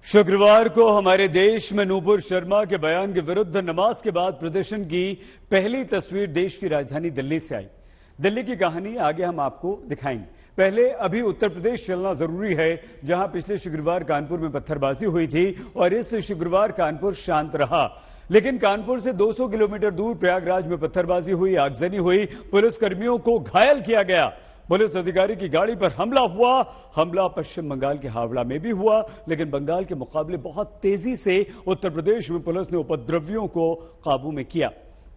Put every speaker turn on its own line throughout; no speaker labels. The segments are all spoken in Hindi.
शुक्रवार को हमारे देश में नूपुर शर्मा के बयान के विरुद्ध नमाज के बाद प्रदर्शन की पहली तस्वीर देश की राजधानी दिल्ली से आई। दिल्ली की कहानी आगे हम आपको दिखाएंगे। पहले अभी उत्तर प्रदेश चलना जरूरी है, जहां पिछले शुक्रवार कानपुर में पत्थरबाजी हुई थी और इस शुक्रवार कानपुर शांत रहा। लेकिन कानपुर से 200 किलोमीटर दूर प्रयागराज में पत्थरबाजी हुई, आगजनी हुई, पुलिसकर्मियों को घायल किया गया। पुलिस अधिकारी की गाड़ी पर हमला हुआ। हमला पश्चिम बंगाल के हावड़ा में भी हुआ, लेकिन बंगाल के मुकाबले बहुत तेजी से उत्तर प्रदेश में पुलिस ने उपद्रवियों को काबू में किया।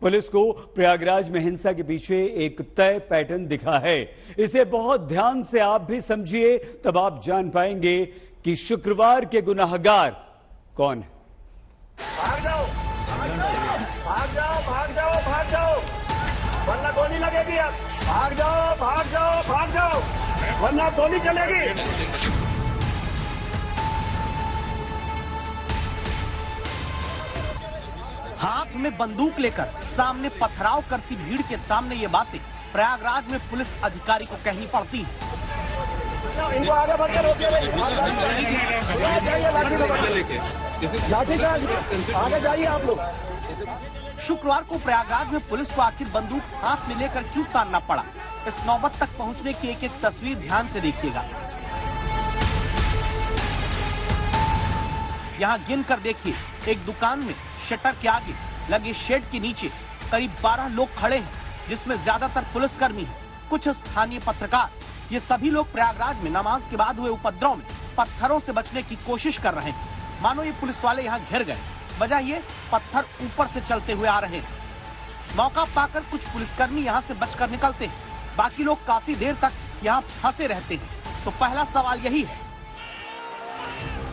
पुलिस को प्रयागराज में हिंसा के पीछे एक तय पैटर्न दिखा है। इसे बहुत ध्यान से आप भी समझिए, तब आप जान पाएंगे कि शुक्रवार के गुनाहगार कौन है।
भाग जाओ, भाग जाओ, भाग जाओ, भाग जाओ, वरना गोली लगेगी। अब भाग जाओ, भाग जाओ, भाग जाओ, वरना गोली चलेगी।
हाथ में बंदूक लेकर सामने पथराव करती भीड़ के सामने ये बातें प्रयागराज में पुलिस अधिकारी को कहनी पड़ती हैं।
इनको आगे बढ़कर रोकिए, आगे जाइए आप लोग।
शुक्रवार को प्रयागराज में पुलिस को आखिर बंदूक हाथ में लेकर क्यों तानना पड़ा, इस नौबत तक पहुंचने की एक एक तस्वीर ध्यान से देखिएगा। यहाँ गिन कर देखिए, एक दुकान में शटर के आगे लगे शेड के नीचे करीब 12 लोग खड़े हैं, जिसमें ज्यादातर पुलिसकर्मी हैं, कुछ स्थानीय पत्रकार। ये सभी लोग प्रयागराज में नमाज के बाद हुए उपद्रव में पत्थरों से बचने की कोशिश कर रहे हैं। मानो ये पुलिस वाले यहाँ घिर गए, वजह ये पत्थर ऊपर से चलते हुए आ रहे हैं। मौका पाकर कुछ पुलिसकर्मी यहाँ से बचकर निकलते हैं, बाकी लोग काफी देर तक यहाँ फंसे रहते हैं। तो पहला सवाल यही है,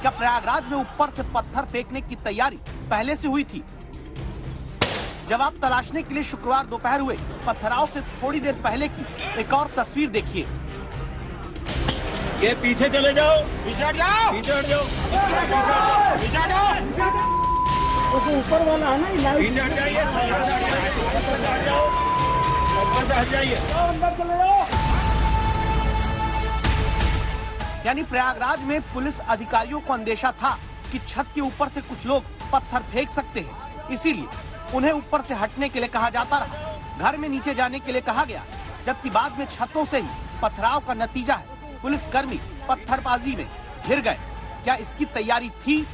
क्या प्रयागराज में ऊपर से पत्थर फेंकने की तैयारी पहले से हुई थी? जवाब तलाशने के लिए शुक्रवार दोपहर हुए पथराव से थोड़ी देर पहले की एक और तस्वीर देखिए।
ये पीछे चले जाओ, पीछे हट जाओ, पीछे हट जाओ, पीछे हट जाओ। ऊपर वाला है ना, पीछे हट जाइए, हट जाओ, ऊपर से हट जाइए, अंदर चले जाओ।
यानी प्रयागराज में पुलिस अधिकारियों को अंदेशा था कि छत के ऊपर से कुछ लोग पत्थर फेंक सकते हैं, इसीलिए उन्हें ऊपर से हटने के लिए कहा जाता रहा। घर में नीचे जाने के लिए कहा गया, जबकि बाद में छतों से ही पथराव का नतीजा है पुलिसकर्मी पत्थरबाजी में घिर गए। क्या इसकी तैयारी थी?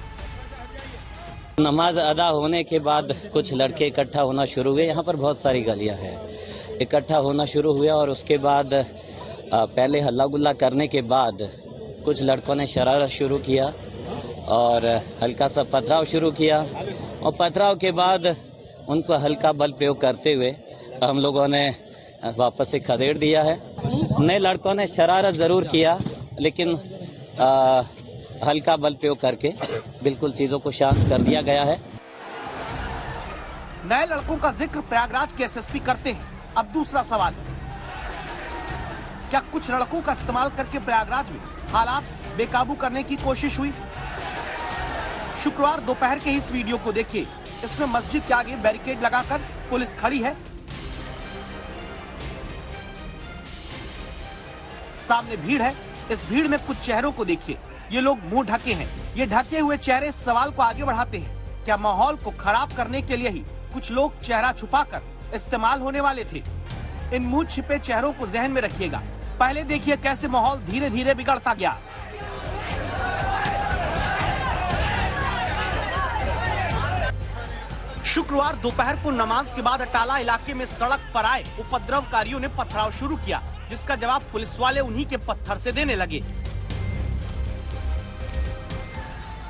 नमाज अदा होने के बाद कुछ लड़के इकट्ठा होना शुरू हुए। यहाँ पर बहुत सारी गलियां हैं, इकट्ठा होना शुरू हुआ और उसके बाद पहले हल्ला गुल्ला करने के बाद कुछ लड़कों ने शरारत शुरू किया और हल्का सा पथराव शुरू किया और पथराव के बाद उनको हल्का बल प्रयोग करते हुए हम लोगों ने वापस से खदेड़ दिया है। नए लड़कों ने शरारत जरूर किया, लेकिन हल्का बल प्रयोग करके बिल्कुल चीजों को शांत कर दिया गया है।
नए लड़कों का जिक्र प्रयागराज के एसएसपी करते हैं। अब दूसरा सवाल, क्या कुछ लड़कों का इस्तेमाल करके प्रयागराज में हालात बेकाबू करने की कोशिश हुई? शुक्रवार दोपहर के इस वीडियो को देखिए। इसमें मस्जिद के आगे बैरिकेड लगाकर पुलिस खड़ी है, सामने भीड़ है। इस भीड़ में कुछ चेहरों को देखिए, ये लोग मुंह ढके हैं। ये ढके हुए चेहरे इस सवाल को आगे बढ़ाते हैं, क्या माहौल को खराब करने के लिए ही कुछ लोग चेहरा छुपाकर इस्तेमाल होने वाले थे? इन मुंह छिपे चेहरों को जहन में रखिएगा। पहले देखिए कैसे माहौल धीरे धीरे बिगड़ता गया। शुक्रवार दोपहर को नमाज के बाद अटाला इलाके में सड़क पर आए उपद्रवकारियों ने पथराव शुरू किया, जिसका जवाब पुलिस वाले उन्हीं के पत्थर से देने लगे।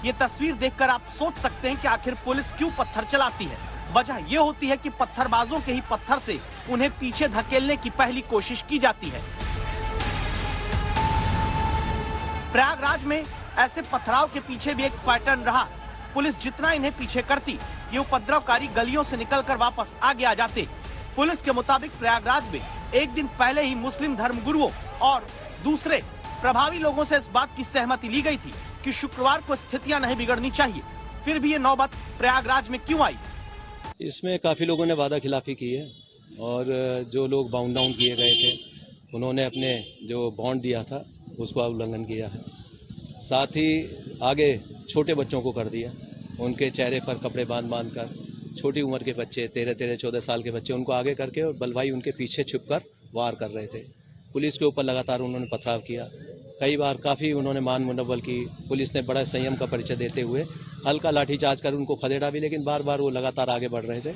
ये तस्वीर देखकर आप सोच सकते हैं कि आखिर पुलिस क्यों पत्थर चलाती है। वजह ये होती है कि पत्थरबाजों के ही पत्थर से उन्हें पीछे धकेलने की पहली कोशिश की जाती है। प्रयागराज में ऐसे पथराव के पीछे भी एक पैटर्न रहा। पुलिस जितना इन्हें पीछे करती, ये उपद्रवकारी गलियों से निकलकर वापस आगे आ जाते। पुलिस के मुताबिक प्रयागराज में एक दिन पहले ही मुस्लिम धर्मगुरुओं और दूसरे प्रभावी लोगों से इस बात की सहमति ली गई थी कि शुक्रवार को स्थितियां नहीं बिगड़नी चाहिए। फिर भी ये नौबत प्रयागराज में क्यों आई?
इसमें काफी लोगों ने वादा खिलाफी की है और जो लोग बाउंड डाउन किए गए थे उन्होंने अपने जो बॉन्ड दिया था उसका उल्लंघन किया है। साथ ही आगे छोटे बच्चों को कर दिया, उनके चेहरे पर कपड़े बांध कर, छोटी उम्र के बच्चे 13-14 साल के बच्चे उनको आगे करके और बलवाई उनके पीछे छुपकर वार कर रहे थे। पुलिस के ऊपर लगातार उन्होंने पथराव किया, कई बार काफ़ी उन्होंने मान मुनव्वल की। पुलिस ने बड़ा संयम का परिचय देते हुए हल्का लाठीचार्ज कर उनको खदेड़ा भी, लेकिन बार बार वो लगातार आगे बढ़ रहे थे।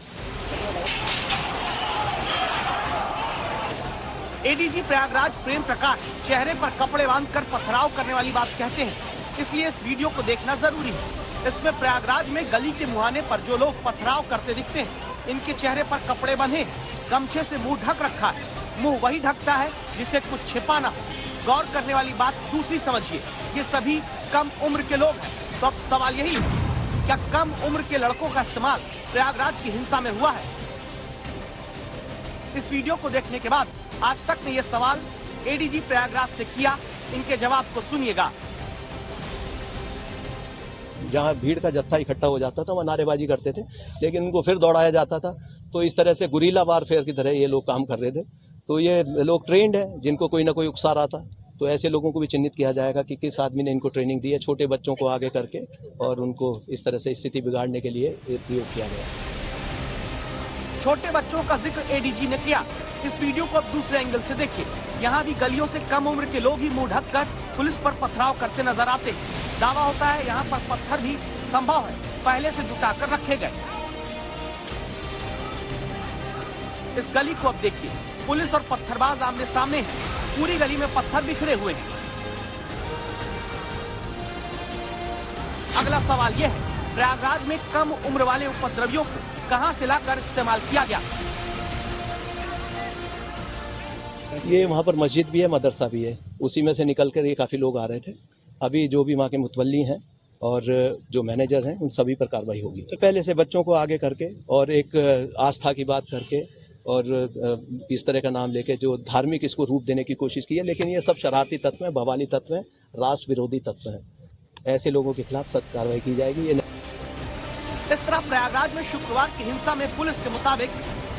एडीजी प्रयागराज प्रेम प्रकाश चेहरे पर कपड़े बांधकर पथराव करने वाली बात कहते हैं, इसलिए इस वीडियो को देखना जरूरी है। इसमें प्रयागराज में गली के मुहाने पर जो लोग पथराव करते दिखते हैं, इनके चेहरे पर कपड़े बंधे, गमछे से मुंह ढक रखा है। मुंह वही ढकता है जिसे कुछ छिपाना हो। गौर करने वाली बात दूसरी समझिए, ये सभी कम उम्र के लोग हैं। तो अब सवाल यही है, क्या कम उम्र के लड़कों का इस्तेमाल प्रयागराज की हिंसा में हुआ है? इस वीडियो को देखने के बाद आज तक ने ये सवाल एडीजी प्रयागराज से किया, इनके जवाब को सुनिएगा।
जहाँ भीड़ का जत्था इकट्ठा हो जाता था वहाँ नारेबाजी करते थे, लेकिन उनको फिर दौड़ाया जाता था। तो इस तरह से गुरीला वारफेयर की तरह ये लोग काम कर रहे थे। तो ये लोग ट्रेंड है, जिनको कोई ना कोई उकसा रहा था, तो ऐसे लोगों को भी चिन्हित किया जाएगा कि किस आदमी ने इनको ट्रेनिंग दी है, छोटे बच्चों को आगे करके और उनको इस तरह से स्थिति बिगाड़ने के लिए प्रयोग किया गया।
छोटे बच्चों का जिक्र एडीजी ने किया। इस वीडियो को अब दूसरे एंगल से देखिए। यहाँ भी गलियों से कम उम्र के लोग ही मुंह ढककर पुलिस पर पथराव करते नजर आते हैं। दावा होता है यहाँ पर पत्थर भी संभव है पहले से जुटाकर रखे गए। इस गली को अब देखिए, पुलिस और पत्थरबाज आमने सामने हैं। पूरी गली में पत्थर बिखरे हुए हैं। अगला सवाल यह है, प्रयागराज में कम उम्र वाले उपद्रवियों को कहां से लाकर इस्तेमाल किया गया?
ये वहाँ पर मस्जिद भी है, मदरसा भी है, उसी में से निकलकर ये काफी लोग आ रहे थे। अभी जो भी वहाँ के मुतवल्ली हैं और जो मैनेजर हैं, उन सभी पर कार्रवाई होगी। तो पहले से बच्चों को आगे करके और एक आस्था की बात करके और इस तरह का नाम लेके जो धार्मिक इसको रूप देने की कोशिश की है, लेकिन ये सब शरारती तत्व हैं, भवानी तत्व हैं, राष्ट्र विरोधी तत्व हैं। ऐसे लोगों के खिलाफ सख्त कार्रवाई की जाएगी।
इस तरह प्रयागराज में शुक्रवार की हिंसा में पुलिस के मुताबिक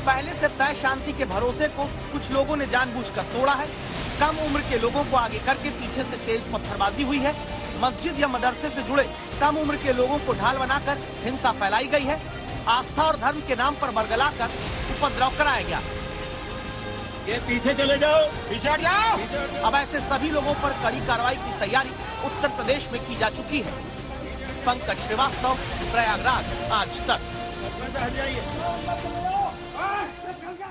पहले से तय शांति के भरोसे को कुछ लोगों ने जानबूझकर तोड़ा है। कम उम्र के लोगों को आगे करके पीछे से तेज पत्थरबाजी हुई है। मस्जिद या मदरसे से जुड़े कम उम्र के लोगों को ढाल बनाकर हिंसा फैलाई गई है। आस्था और धर्म के नाम पर बरगलाकर उपद्रव कराया गया।
ये पीछे चले जाओ, पीछे हट जाओ।
अब ऐसे सभी लोगों पर कड़ी कार्रवाई की तैयारी उत्तर प्रदेश में की जा चुकी है। पंकज श्रीवास्तव, प्रयागराज, आज तक।
हट जाइए।